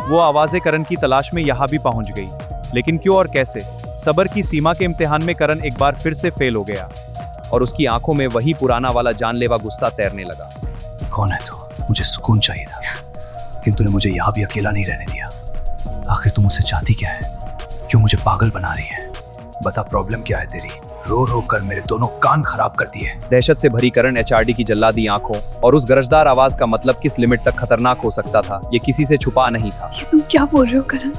वो आवाजें करण की तलाश में यहां भी पहुंच गई, लेकिन क्यों और कैसे? सबर की सीमा के इम्तिहान में करण एक बार फिर से फेल हो गया और उसकी आंखों में वही पुराना वाला जानलेवा गुस्सा तैरने लगा। कौन है तू? मुझे सुकून चाहिए था, लेकिन तूने मुझे यहाँ भी अकेला नहीं रहने दिया। आखिर तू मुझसे चाहती क्या है? क्यों मुझे पागल बना रही है? बता, प्रॉब्लम क्या है तेरी? रो रो कर मेरे दोनों कान खराब कर दिए। दहशत से भरी करण एचआरडी की जल्लादी आंखों और उस गरजदार आवाज का मतलब किस लिमिट तक खतरनाक हो सकता था, ये किसी से छुपा नहीं था। ये तुम क्या बोल रहे हो करण?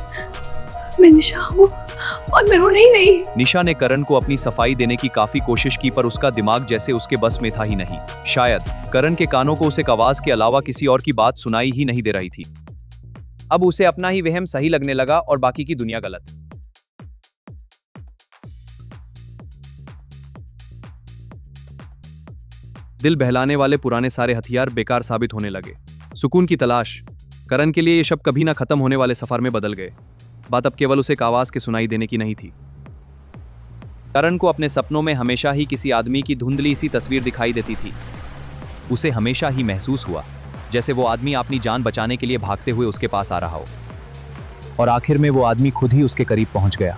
मैं निशा हूँ और मैं रो नहीं रही। निशा ने करण को अपनी सफाई देने की काफी कोशिश की, पर उसका दिमाग जैसे उसके बस में था ही नहीं। शायद करण के कानों को उस एक आवाज के अलावा किसी और की बात सुनाई ही नहीं दे रही थी। अब उसे अपना ही वहम सही लगने लगा और बाकी की दुनिया गलत। दिल बहलाने वाले पुराने सारे हथियार बेकार साबित होने लगे। सुकून की तलाश करण के लिए ये शब्द कभी ना खत्म होने वाले सफर में बदल गए। बात अब केवल उसे एक आवाज के सुनाई देने की नहीं थी। करण को अपने सपनों में हमेशा ही किसी आदमी की धुंधली सी तस्वीर दिखाई देती थी। उसे हमेशा ही महसूस हुआ जैसे वो आदमी अपनी जान बचाने के लिए भागते हुए उसके पास आ रहा हो, और आखिर में वो आदमी खुद ही उसके करीब पहुंच गया।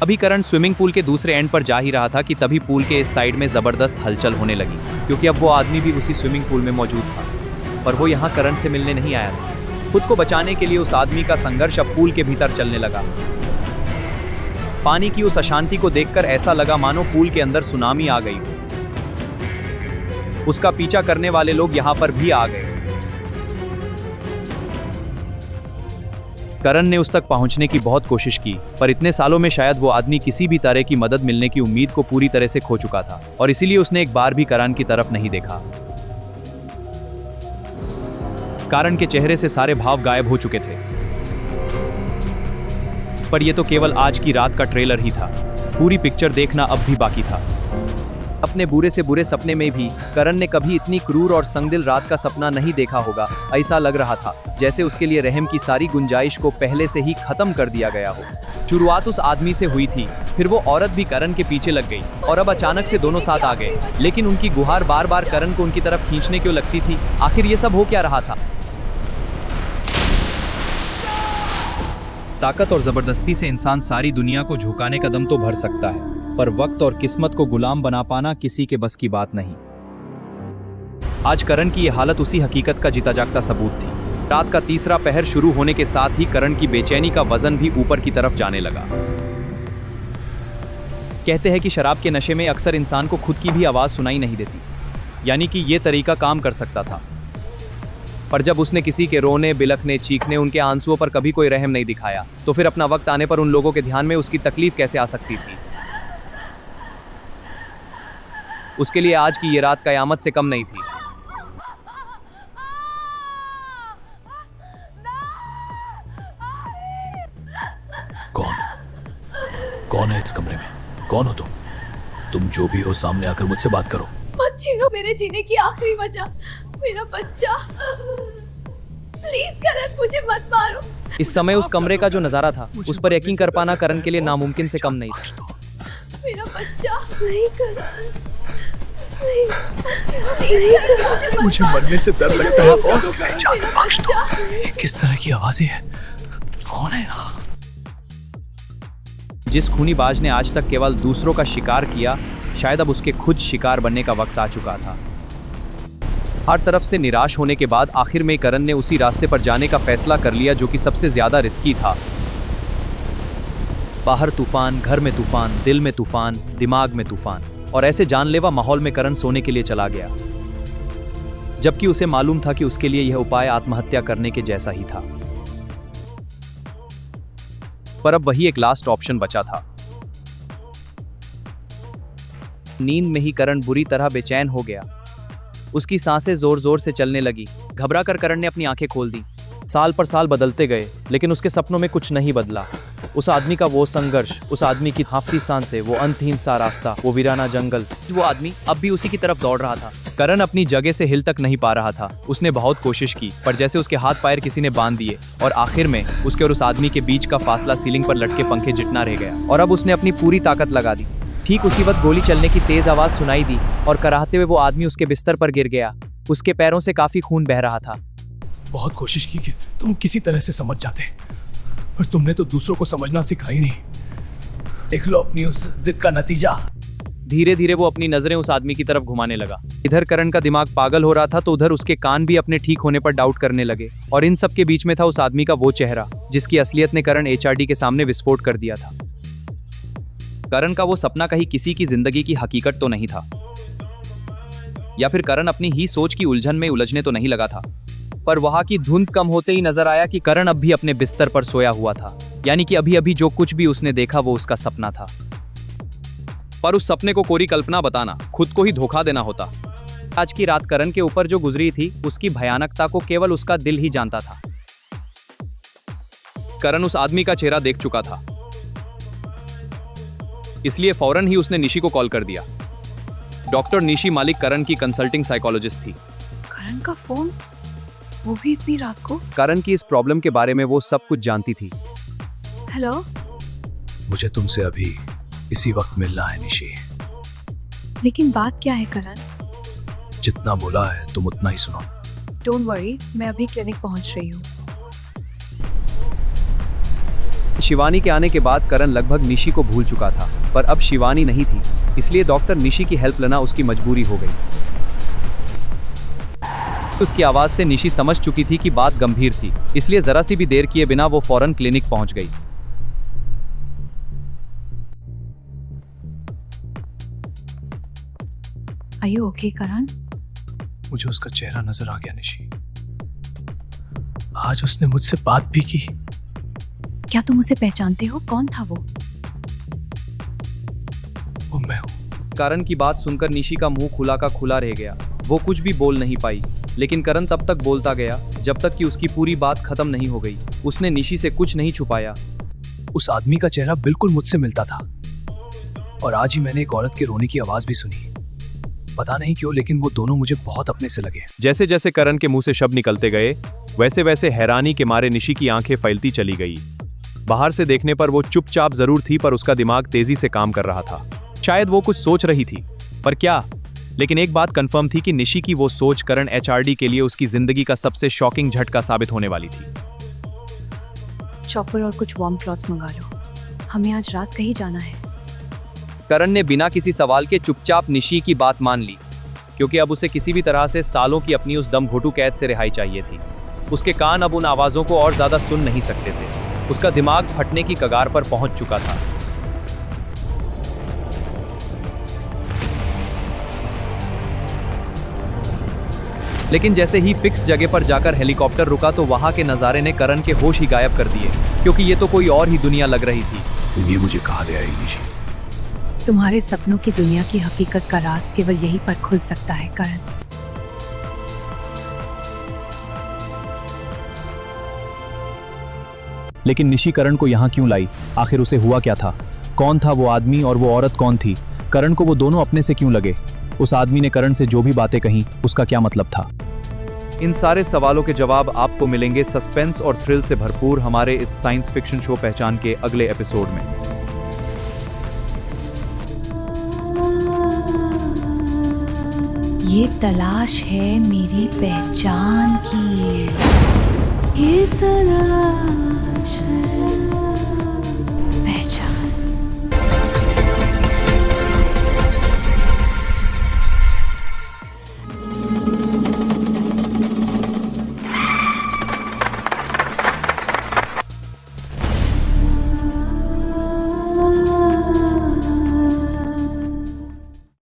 अभी करण स्विमिंग पूल के दूसरे एंड पर जा ही रहा था कि तभी पूल के इस साइड में जबरदस्त हलचल होने लगी, क्योंकि अब वो आदमी भी उसी स्विमिंग पूल में मौजूद था। पर वो यहाँ करण से मिलने नहीं आया था। खुद को बचाने के लिए उस आदमी का संघर्ष अब पूल के भीतर चलने लगा। पानी की उस अशांति को देखकर ऐसा लगा मानो पूल के अंदर सुनामी आ गई हो। उसका पीछा करने वाले लोग यहाँ पर भी आ गए। करण ने उस तक पहुंचने की बहुत कोशिश की, पर इतने सालों में शायद वो आदमी किसी भी तरह की मदद मिलने की उम्मीद को पूरी तरह से खो चुका था और इसीलिए उसने एक बार भी करण की तरफ नहीं देखा। करण के चेहरे से सारे भाव गायब हो चुके थे। पर यह तो केवल आज की रात का ट्रेलर ही था, पूरी पिक्चर देखना अब भी बाकी था। अपने बुरे से बुरे सपने में भी करण ने कभी इतनी क्रूर और संगदिल रात का सपना नहीं देखा होगा। ऐसा लग रहा था जैसे उसके लिए रहम की सारी गुंजाइश को पहले से ही खत्म कर दिया गया हो। शुरुआत उस आदमी से हुई थी, फिर वो औरत भी करण के पीछे लग गई और अब अचानक से दोनों साथ आ गए। लेकिन उनकी गुहार बार बार करण को उनकी तरफ खींचने क्यों लगती थी? आखिर ये सब हो क्या रहा था? ताकत और जबरदस्ती से इंसान सारी दुनिया को झुकाने का दम तो भर सकता है, पर वक्त और किस्मत को गुलाम बना पाना किसी के बस की बात नहीं। आज करण की यह हालत उसी हकीकत का जीता जागता सबूत थी। रात का तीसरा पहर शुरू होने के साथ ही करण की बेचैनी का वजन भी ऊपर की तरफ जाने लगा। कहते हैं कि शराब के नशे में अक्सर इंसान को खुद की भी आवाज सुनाई नहीं देती, यानी कि यह तरीका काम कर सकता था। पर जब उसने किसी के रोने, बिलखने, चीखने, उनके आंसुओं पर कभी कोई रहम नहीं दिखाया, तो फिर अपना वक्त आने पर उन लोगों के ध्यान में उसकी तकलीफ कैसे आ सकती थी? उसके लिए आज की ये रात कयामत से कम नहीं थी। कौन है इस कमरे में? कौन हो तुम जो भी हो सामने आकर मुझसे बात करो। मत छीनो मेरे जीने की आखिरी वजह, मेरा बच्चा। प्लीज करण, मुझे मत मारो। इस समय उस कमरे का जो नजारा था, उस पर यकीन कर पाना करण के लिए नामुमकिन से कम नहीं था। मेरा बच्चा। नहीं करण, मुझे मरने से डर लगता है। किस तरह की आवाजें हैं? कौन है यहाँ? जिस खूनी बाज ने आज तक केवल दूसरों का शिकार किया, शायद अब उसके खुद शिकार बनने का वक्त आ चुका था। हर तरफ से निराश होने के बाद आखिर में करण ने उसी रास्ते पर जाने का फैसला कर लिया जो कि सबसे ज्यादा रिस्की था। बाहर तूफान, घर में तूफान, दिल में तूफान, दिमाग में तूफान, और ऐसे जानलेवा माहौल में करण सोने के लिए चला गया, जबकि उसे मालूम था कि उसके लिए यह उपाय आत्महत्या करने के जैसा ही था। पर अब वही एक लास्ट ऑप्शन बचा था। नींद में ही करण बुरी तरह बेचैन हो गया। उसकी सांसें जोर जोर से चलने लगी। घबरा कर करण ने अपनी आंखें खोल दी। साल पर साल बदलते गए, लेकिन उसके सपनों में कुछ नहीं बदला। उस आदमी का वो संघर्ष, उस आदमी की हाफती सांसें, वो अंतहीन सा रास्ता, वो वीराना जंगल, वो आदमी अब भी उसी की तरफ दौड़ रहा था। करण अपनी जगह से हिल तक नहीं पा रहा था। उसने बहुत कोशिश की, पर जैसे उसके हाथ पैर किसी ने बांध दिए और आखिर में उसके और उस आदमी के बीच का फासला सीलिंग पर लटके पंखे जितना रह गया। और अब उसने अपनी पूरी ताकत लगा दी। ठीक उसी वक्त गोली चलने की तेज आवाज सुनाई दी और कराहते हुए वो आदमी उसके बिस्तर पर गिर गया। उसके पैरों से काफी खून बह रहा था। बहुत कोशिश की कि तुम किसी तरह से समझ जाते, पर तुमने तो दूसरों को समझना सिखाई नहीं। देख लो अपनी उस जिद का नतीजा। धीरे धीरे वो अपनी नजरें उस आदमी की तरफ घुमाने लगा। इधर करण का दिमाग पागल हो रहा था, तो उधर उसके कान भी अपने ठीक होने पर डाउट करने लगे। और इन सब के बीच में था उस आदमी का वो चेहरा जिसकी असलियत ने करण HRD के सामने विस्फोट कर दिया था। करण का वो सपना कहीं किसी की जिंदगी की हकीकत तो नहीं था, या फिर करण अपनी ही सोच की उलझन में उलझने तो नहीं लगा था। पर वहां की धुंध कम होते ही नजर आया कि करण अब भी अपने बिस्तर पर सोया हुआ था, यानी कि अभी अभी जो कुछ भी उसने देखा वो उसका सपना था। पर उस सपने को कोरी कल्पना बताना खुद को ही धोखा देना होता। आज की रात करण के ऊपर जो गुजरी थी, उसकी भयानकता को केवल उसका दिल ही जानता था। करण उस आदमी का चेहरा देख चुका था, इसलिए फौरन ही उसने निशी को कॉल कर दिया। डॉक्टर निशी मालिक करण की कंसल्टिंग साइकोलॉजिस्ट थी। करण का फोन, वो भी इतनी रात को? करण की इस प्रॉब्लम के बारे में वो सब कुछ जानती थी। हेलो, मुझे तुमसे अभी इसी वक्त मिलना है निशी। लेकिन बात क्या है करण? जितना बोला है तुम उतना ही सुनो। डोंट वरी, मैं अभी क्लिनिक पहुंच रही हूँ। शिवानी के आने के बाद करण लगभग निशी को भूल चुका था, पर अब शिवानी नहीं थी, इसलिए डॉक्टर निशी की हेल्प लेना उसकी मजबूरी हो गई। उसकी आवाज से निशी समझ चुकी थी कि बात गंभीर थी, इसलिए जरा सी भी देर किए बिना वो फौरन क्लिनिक पहुंच गई। Are you okay, करण? मुझे उसका चेहरा नजर आ गया निशी। आज उसने मुझसे बात भी की, क्या तुम उसे पहचानते हो? कौन था वो? मैं हूँ। करण की बात सुनकर निशी का मुंह खुला का खुला रह गया। वो कुछ भी बोल नहीं पाई, लेकिन करण तब तक बोलता गया जब तक कि उसकी पूरी बात खत्म नहीं हो गई। उसने निशी से कुछ नहीं छुपाया। उस आदमी का चेहरा बिल्कुल मुझसे मिलता था और आज ही मैंने एक औरत के रोने की आवाज भी सुनी। पता नहीं क्यों, लेकिन वो दोनों मुझे बहुत अपने से लगे। जैसे जैसे करण के मुंह से शब्द निकलते गए, वैसे वैसे हैरानी के मारे निशी की आंखें फैलती चली गई। बाहर से देखने पर वो चुपचाप जरूर थी, पर उसका दिमाग तेजी से काम कर रहा था। शायद वो कुछ सोच रही थी, पर क्या? लेकिन एक बात कंफर्म थी कि निशी की वो सोच करण एचआरडी के लिए उसकी जिंदगी का सबसे शॉकिंग झटका साबित होने वाली थी। चॉपर और कुछ वार्म क्लॉथ्स मंगा लो, हमें आज रात कहीं जाना है। करण ने बिना किसी सवाल के चुपचाप निशी की बात मान ली, क्योंकि अब उसे किसी भी तरह से सालों की अपनी उस दमघोटू कैद से रिहाई चाहिए थी। उसके कान अब उन आवाजों को और ज्यादा सुन नहीं सकते थे। उसका दिमाग फटने की कगार पर पहुंच चुका था। लेकिन जैसे ही फिक्स जगह पर जाकर हेलीकॉप्टर रुका तो वहां के नजारे ने करण के होश ही गायब कर दिए, क्योंकि ये तो कोई और ही दुनिया लग रही थी। ये मुझे कहाँ ले आई निशी? तुम्हारे सपनों की दुनिया की हकीकत का राज केवल यहीं पर खुल सकता है करण। लेकिन निशी करण को यहाँ क्यों लाई? आखिर उसे हुआ क्या था? कौन था वो आदमी और वो औरत कौन थी? करण को वो दोनों अपने से क्यों लगे? उस आदमी ने करण से जो भी बातें कहीं, उसका क्या मतलब था? इन सारे सवालों के जवाब आपको मिलेंगे सस्पेंस और थ्रिल से भरपूर हमारे इस साइंस फिक्शन शो पहचान के अगले एपिसोड में। ये तलाश है मेरी पहचान की, ये तलाश है।